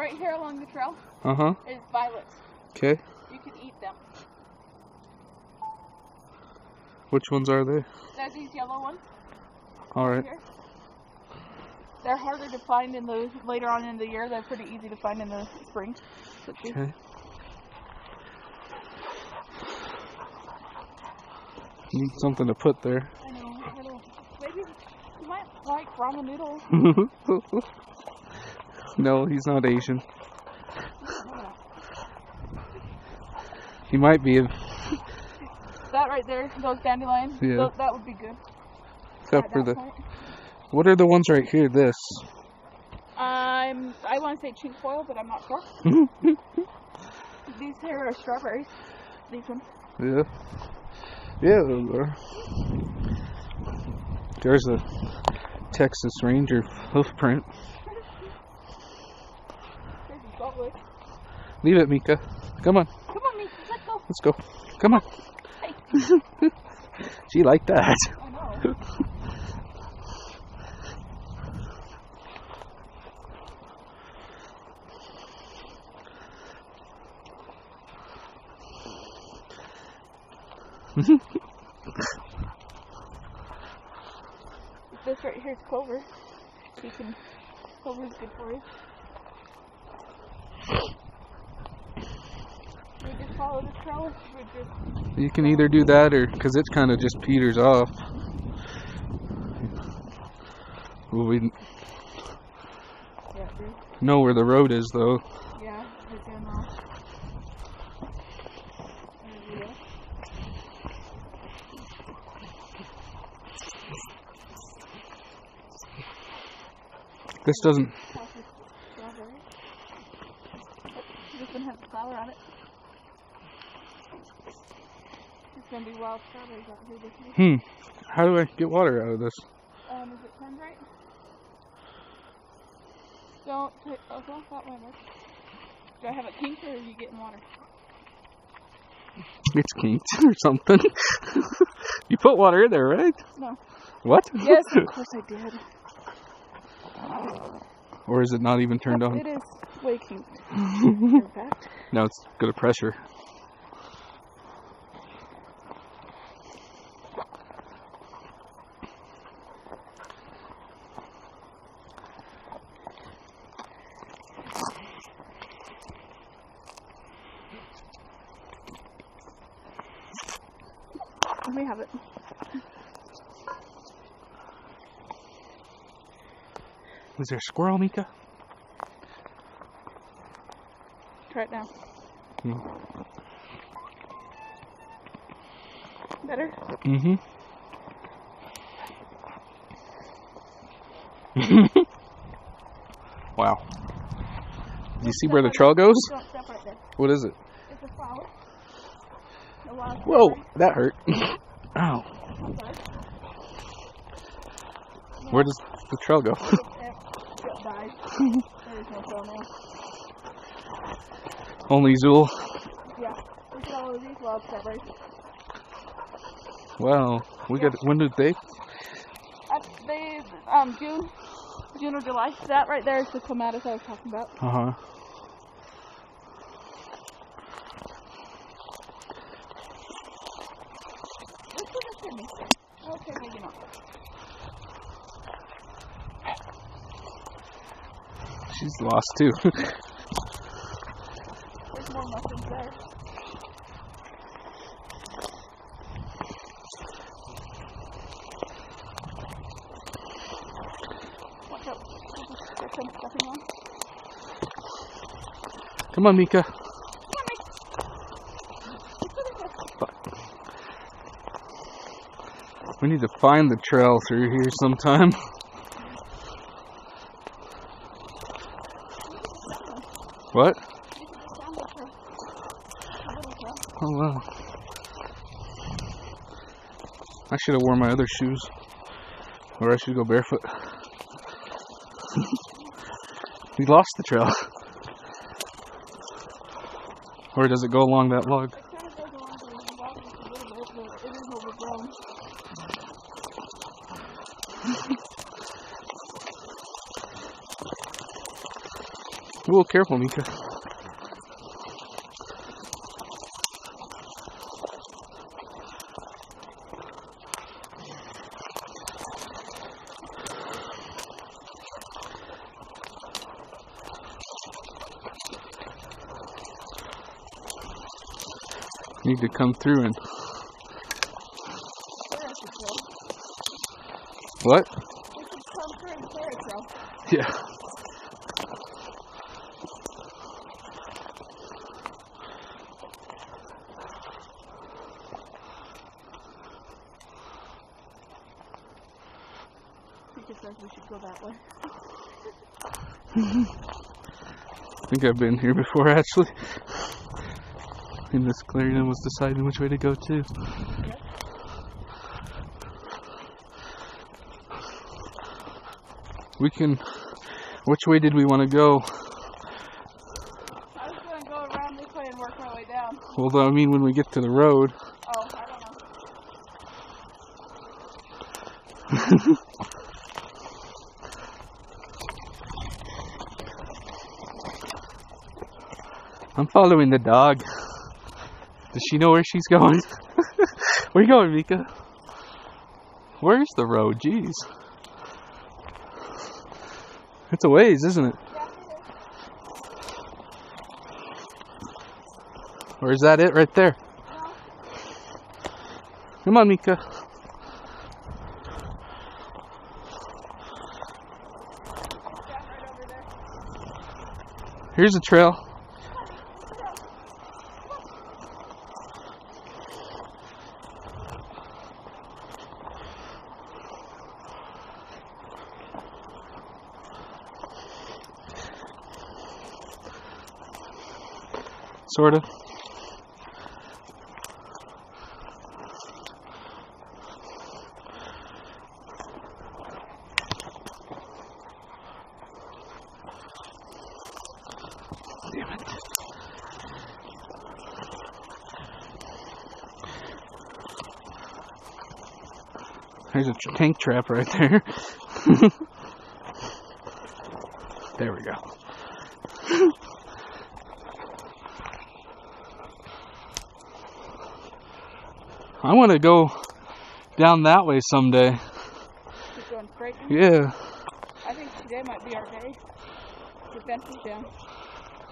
right here along the trail is violets. Okay. You can eat them. Which ones are they? They're these yellow ones. Alright. Right, they're harder to find in the later on in the year. They're pretty easy to find in the spring. Okay. Need something to put there. I know. Maybe you might like ramen noodles. No, he's not Asian. He might be. That right there, those dandelions. Yeah. That would be good. Except for the. What are the ones right here? This. I want to say chink foil, but I'm not sure. These here are strawberries. These ones. Yeah. Yeah, those are. There's a Texas Ranger hoof print. Leave it, Mika. Come on. Come on, Mika. Let's go. Let's go. Come on. Hey. She liked that. I know. This right here is clover. Clover is good for you. We just follow the trail. You can either do that or, because it kind of just peters off. Well, we know where the road is, though. Yeah, we do know. This doesn't. This one has a flower on it. It's gonna be wild strawberries out here this year. How do I get water out of this? Is it turned right? Don't take. Oh, well, that way, look. Do I have it kinked or are you getting water? It's kinked or something. You put water in there, right? No. What? Yes, of course I did. Or is it not even turned on? It is way kinked. In fact. No, it's good at pressure. We have it. Is there a squirrel, Mika? Try it now. Better? Wow. Do you see where the trail goes? Don't step right there. What is it? It's a flower. A wild Whoa, strawberry. that hurt. Ow. I'm sorry. Where does the trail go? It died. There is no trail now. Only Zool. Yeah. Look at all of these wild strawberries. Wow. When did they? June or July. That right there is the clematis I was talking about. Okay, maybe not. She's lost too. There's more mushrooms there. Watch out. There's some stepping on. Come on, Mika. We need to find the trail through here sometime. What? Oh wow. I should have worn my other shoes. Or I should go barefoot. We lost the trail. Or does it go along that log? It kind of goes along the log just a little bit, but it is overgrown. Whoa, careful, Mika. Need to come through and... What? We should come through and clear it, though. Yeah. Mika says we should go that way. I think I've been here before, actually. In this clearing, I was deciding which way to go to. Okay. We can... Which way did we want to go? I was going to go around this way and work my way down. Well, I mean, when we get to the road. Oh, I don't know. I'm following the dog. Does she know where she's going? Where you going, Mika? Where's the road? Jeez. It's a ways, isn't it? Yeah, it is. Or is that it right there? No. Come on, Mika. Yeah, right over there. Here's a trail. Sort of. Damn it. There's a tank trap right there. There we go. I want to go down that way someday. Keep going straight. Yeah. I think today might be our day. The fence is down.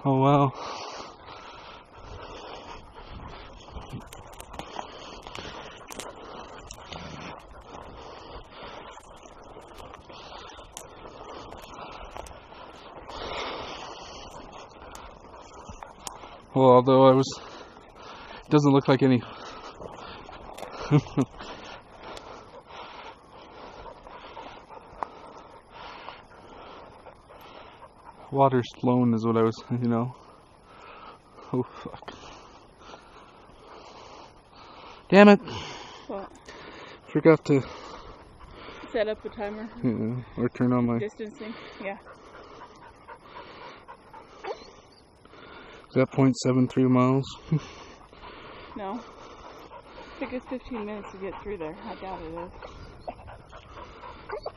Oh, wow. Well, although it doesn't look like any. Water's flowing is what I was, Oh, fuck. Damn it. What? Forgot to Set up a timer. or turn on my... Distancing. Yeah. Is that 0.73 miles? No. It took us 15 minutes to get through there. I doubt it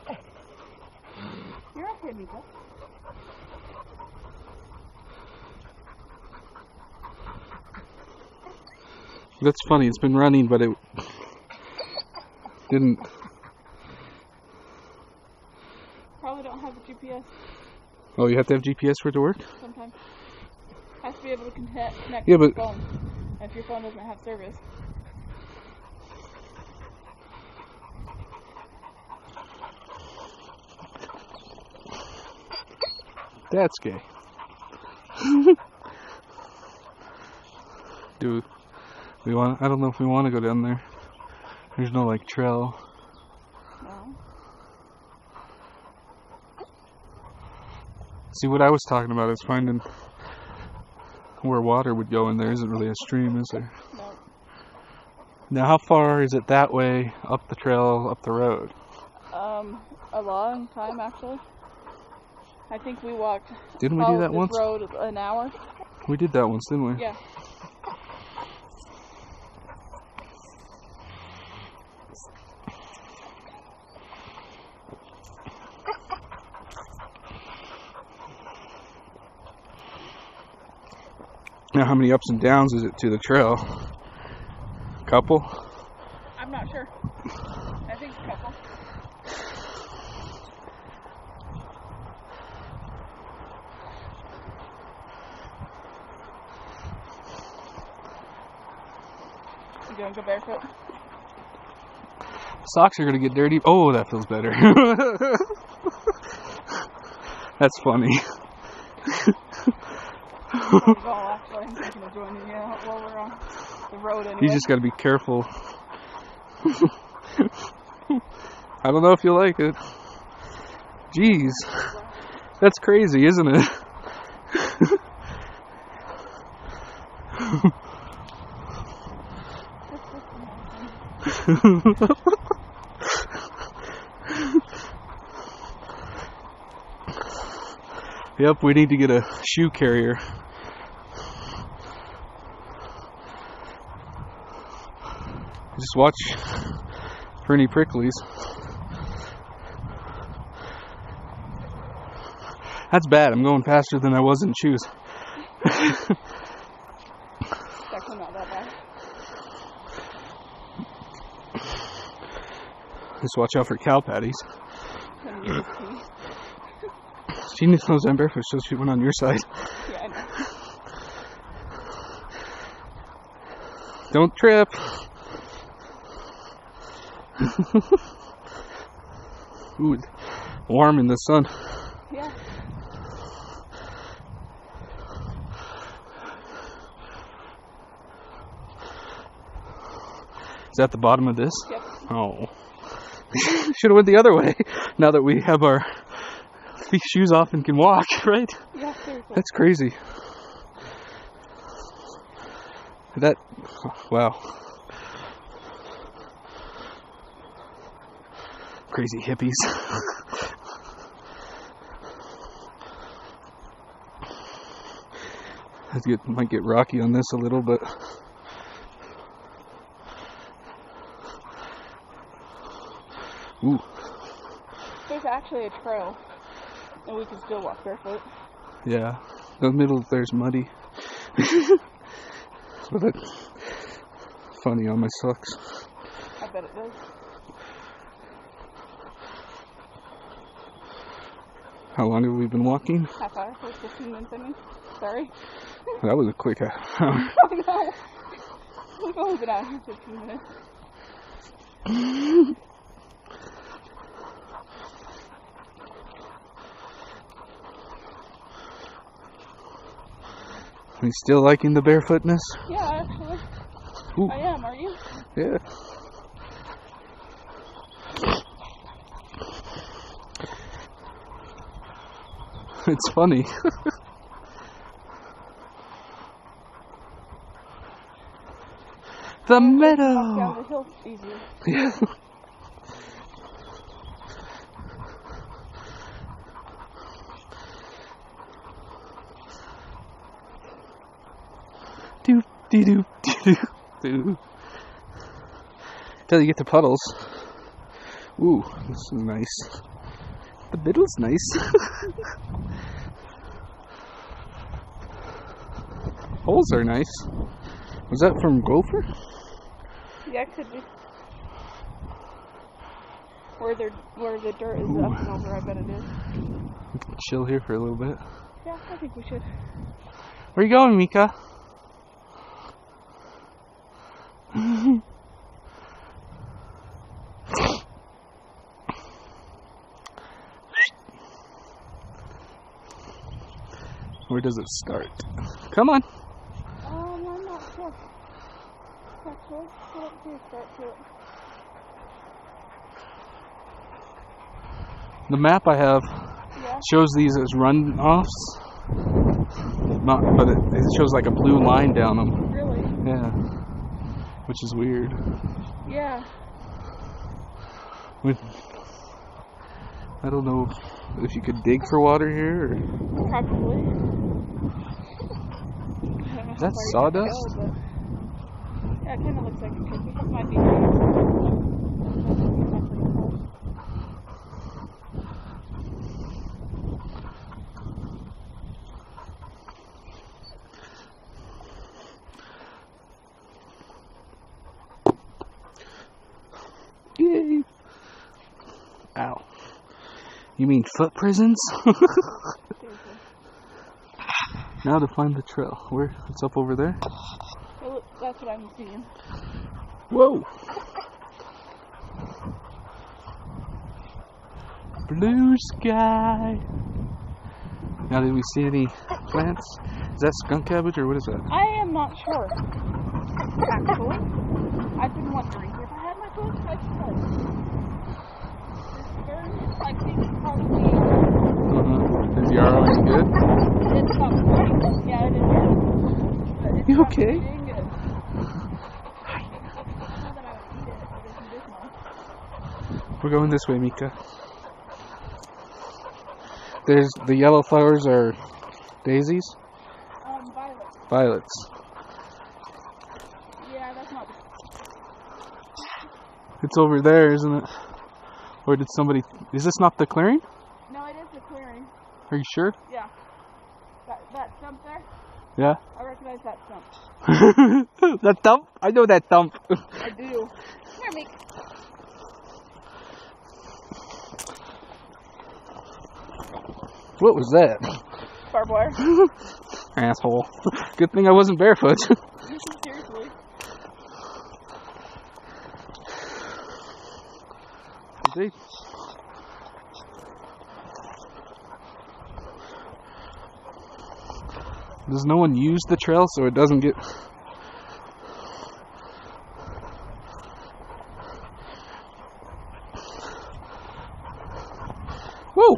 is. You're okay, Mika. That's funny. It's been running, but it didn't. Probably don't have a GPS Oh, you have to have GPS for it to work? sometimes. Has to be able to connect Yeah, to your but- phone. If your phone doesn't have service. That's gay. Dude, I don't know if we want to go down there. There's no like trail. No. See, what I was talking about is finding where water would go, and there isn't really a stream, is there? No. Now, how far is it that way up the trail, up the road? A long time actually. I think we walked. Didn't we do that this once? road an hour. We did that once, didn't we? Yeah. Now, how many ups and downs is it to the trail? Couple? I'm not sure. I think a couple. You gonna go barefoot? Socks are gonna get dirty. Oh, that feels better. That's funny. Actually, I'm thinking of joining you while we're on the road anyway. You just gotta be careful. I don't know if you like it. Jeez. That's crazy, isn't it? Yep, we need to get a shoe carrier. Just watch for any pricklies. That's bad. I'm going faster than I was in shoes. It's actually not that bad. Just watch out for cow patties. Then you just pee. She knows I'm barefoot, so she went on your side. Yeah, I know. Don't trip. Ooh, warm in the sun. Yeah. Is that the bottom of this? Yep. Oh. Should have went the other way. Now that we have our shoes off and can walk, right? Yeah, seriously. That's crazy. That, wow. Crazy hippies. Might get rocky on this a little, but ooh. There's actually a trail, and we can still walk barefoot. Yeah, the middle there's muddy. But it's funny on my socks. I bet it does. How long have we been walking? Half hour, or 15 minutes, I mean. Sorry. That was a quick half hour. Oh no! We've only been out here 15 minutes. Are you still liking the barefootness? Yeah, actually. Ooh. I am, are you? Yeah. It's funny. The meadow! Down the hill easier. Yeah. Doop dee doop dee doop. Till you get to puddles. Ooh, this is nice. The middle's nice. Holes are nice. Was that from Gopher? Yeah, it could be. Where the dirt is up and over, I bet it is. We can chill here for a little bit. Yeah, I think we should. Where you going, Mika? Where does it start? Come on. I'm not sure. Actually, I don't see a start to it. The map I have Yeah. shows these as runoffs, but it shows like a blue line down them. Really? Yeah, which is weird. Yeah. I don't know if you could dig for water here. Or... Probably. Is that sawdust? Go, yeah, it kind of looks like it could be. It might be. You mean foot prisons? Seriously. Now to find the trail. Where? It's up over there? Well, look, that's what I'm seeing. Whoa! Blue sky. Now, did we see any plants? Is that skunk cabbage or what is that? I am not sure. Actually, I've been wondering if I had my book, I should. This burn, I think it's probably. Is the ROI good? It's not great. Yeah, it is good. But it's You not okay? doing good. I don't know that I would eat it, but it's medicinal. We're going this way, Mika. There's the yellow flowers are daisies? Violets. Violets. Yeah, that's not. It's over there, isn't it? Or did somebody... Is this not the clearing? No, it is the clearing. Are you sure? Yeah. That stump there? Yeah. I recognize that stump. That thump? I know that thump. I do. Come here, Meek. What was that? Barbed wire. Asshole. Good thing I wasn't barefoot. Seriously. See? Does no one use the trail so it doesn't get... Whoa!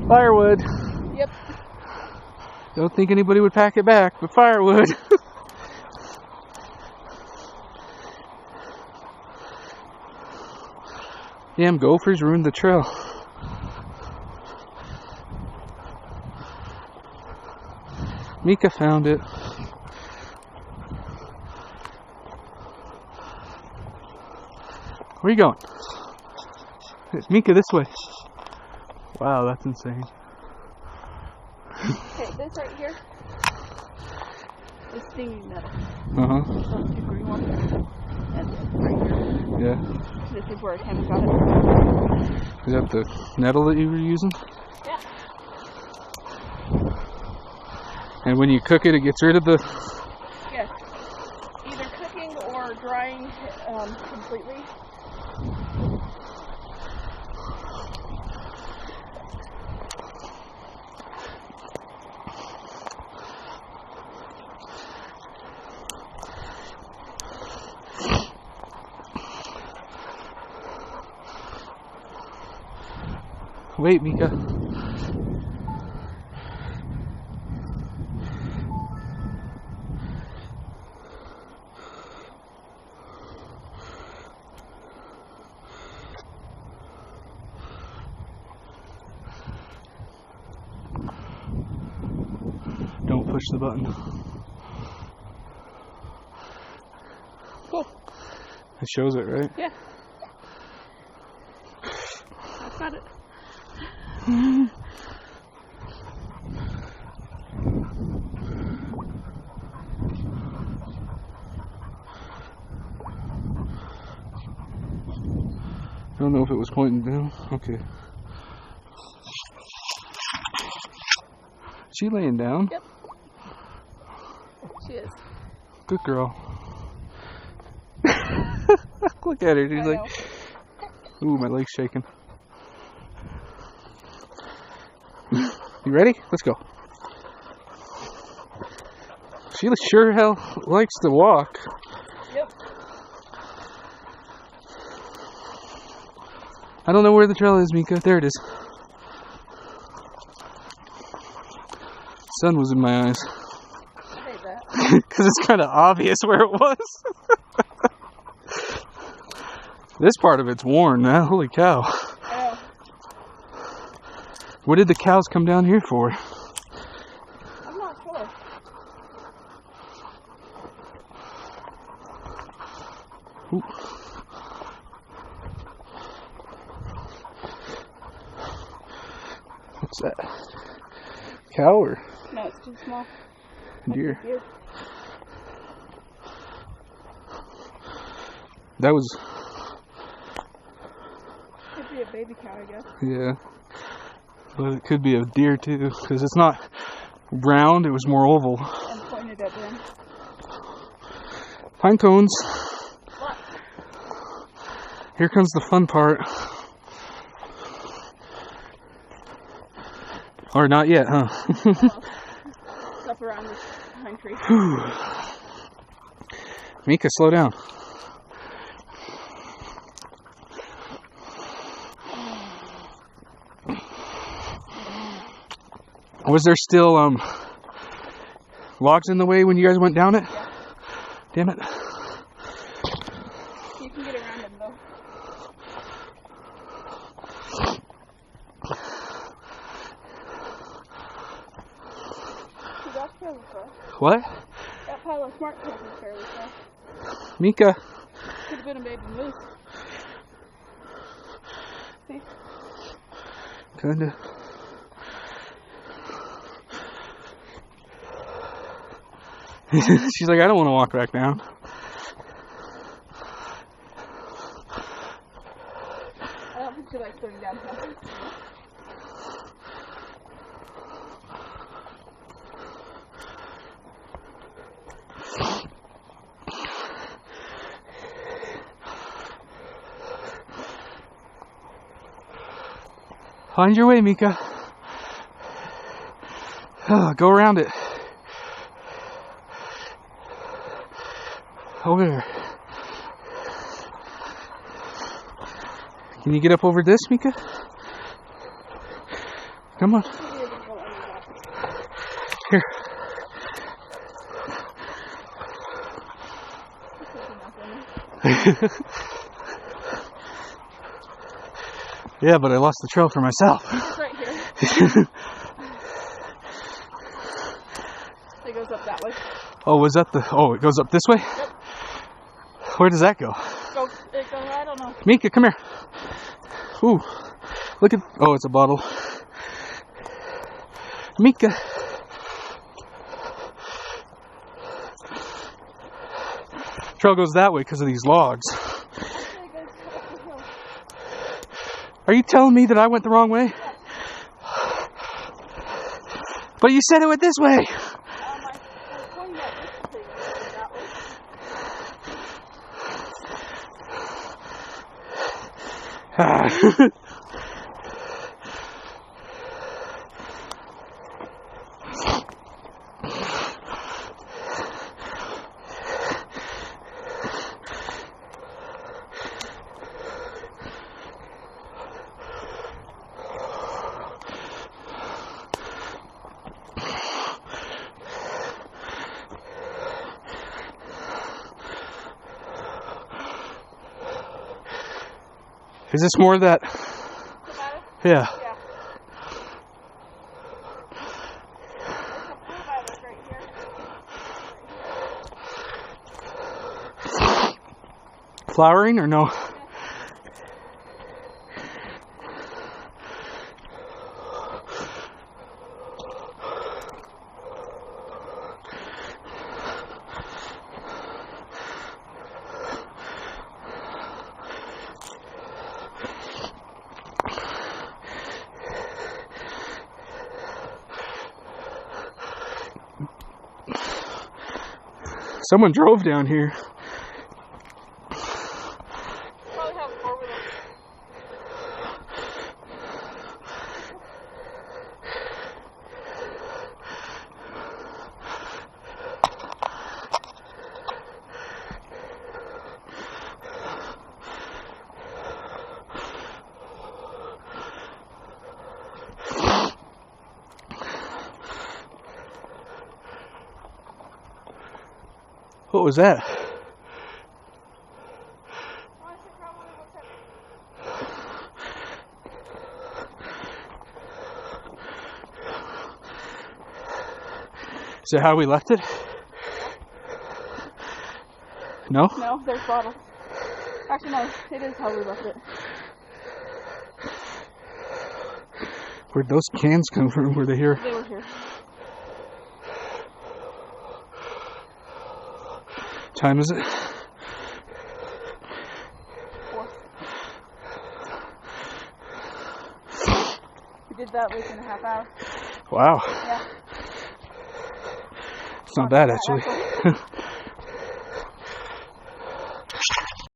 Firewood. Yep. Don't think anybody would pack it back, but firewood. Damn gophers ruined the trail. Mika found it. Where are you going? Mika, this way. Wow, that's insane. Okay, this right here is stinging nettle. Uh-huh. Those two green ones. And this right here. Yeah. This is where I kind of got it. Is that the nettle that you were using? Yeah. And when you cook it, it gets rid of the... Yes. Either cooking or drying completely. Wait, Mika. Don't push the button. Cool. It shows it, right? Yeah. I've got it. I don't know if it was pointing down. Okay. She laying down? Yep. She is. Good girl. Look at her. She's like, ooh, my leg's shaking. You ready? Let's go. She sure hell likes to walk. Yep. I don't know where the trail is, Mika. There it is. Sun was in my eyes. I hate that. Because it's kind of obvious where it was. This part of it's worn now. Holy cow. I know. What did the cows come down here for? I'm not sure. Ooh. What's that? Cow or? No, it's too small. Deer. Deer. That was. Could be a baby cow, I guess. Yeah. But it could be a deer too, because it's not round, it was more oval. And pointed at them. Pine cones. What? Here comes the fun part. Or not yet, huh? Up around this pine tree. Mika, slow down. Was there still logs in the way when you guys went down it? Yeah. Damn it. You can get around them though. That's fairly fast. What? That pile of smart pills is fairly fast. Mika. Could have been a baby moose. See? Kinda. She's like, I don't want to walk back down. I don't think she likes going downhill. Find your way, Mika. Go around it. Over there. Can you get up over this, Mika? Come on. Here. Yeah, but I lost the trail for myself. It's right here. It goes up that way. Oh, was that the... Oh, it goes up this way? Yep. Where does that go? I don't know. Mika, come here. Ooh. Look at... Oh, it's a bottle. Mika. Trail goes that way because of these logs. Are you telling me that I went the wrong way? But you said it went this way. Is this more of that? Yeah. Flowering or no? Someone drove down here. Probably have a 4-wheeler. What was that? Is that how we left it? No? No, there's bottles. Actually, no, it is how we left it. Where'd those cans come from? Were they here? They were here. Time is it? 4. We did that week in a half hour. Wow. Yeah. It's not bad, actually.